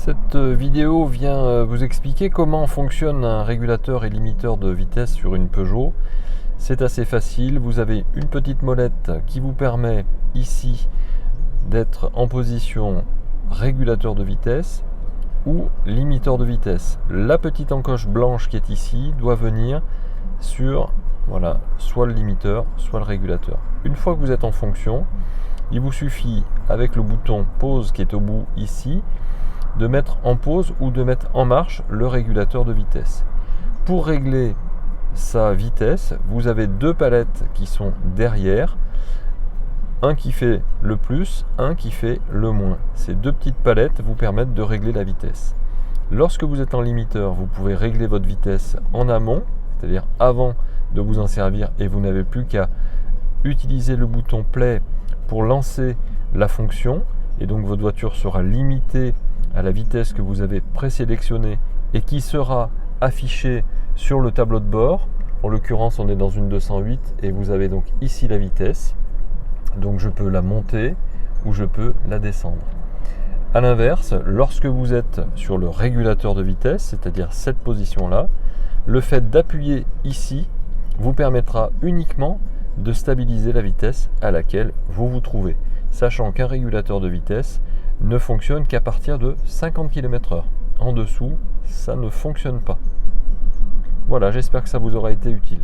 Cette vidéo vient vous expliquer comment fonctionne un régulateur et limiteur de vitesse sur une Peugeot. C'est assez facile, vous avez une petite molette qui vous permet ici d'être en position régulateur de vitesse ou limiteur de vitesse. La petite encoche blanche qui est ici doit venir sur soit le limiteur, soit le régulateur. Une fois que vous êtes en fonction, il vous suffit avec le bouton pause qui est au bout ici de mettre en pause ou de mettre en marche le régulateur de vitesse. Pour régler sa vitesse, vous avez deux palettes qui sont derrière, un qui fait le plus, un qui fait le moins. Ces deux petites palettes vous permettent de régler la vitesse. Lorsque vous êtes en limiteur, vous pouvez régler votre vitesse en amont, c'est-à-dire avant de vous en servir, et vous n'avez plus qu'à utiliser le bouton play pour lancer la fonction, et donc votre voiture sera limitée à la vitesse que vous avez présélectionnée et qui sera affichée sur le tableau de bord. En l'occurrence, on est dans une 208 et vous avez donc ici la vitesse. Donc je peux la monter ou je peux la descendre. A l'inverse, lorsque vous êtes sur le régulateur de vitesse, c'est-à-dire cette position-là, le fait d'appuyer ici vous permettra uniquement de stabiliser la vitesse à laquelle vous vous trouvez, sachant qu'un régulateur de vitesse ne fonctionne qu'à partir de 50 km/h. En dessous, ça ne fonctionne pas. Voilà, j'espère que ça vous aura été utile.